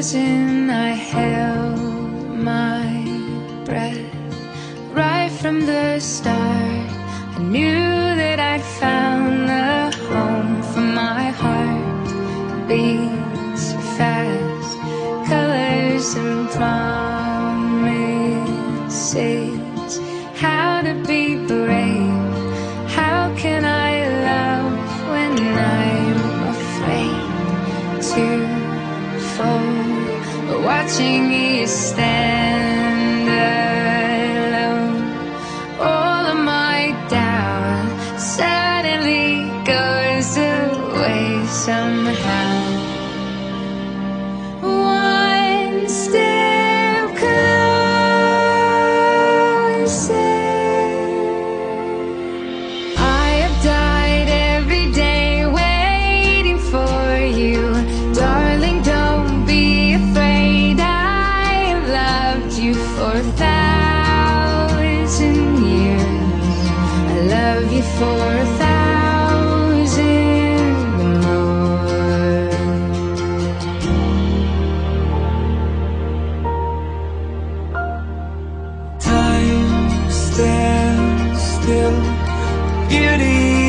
frozen, I held my breath. Right from the start, I knew that I'd found the home for my heart. Beats fast, colors and promises. How to be brave, how can I love when I'm afraid to fall? Watching you stand alone, all of my doubt suddenly goes away somehow. One step closer. I have died every day waiting for you, darling. Don't be afraid. I have loved you for 1,000 years. I love you for 1,000 more. Time stands still, beauty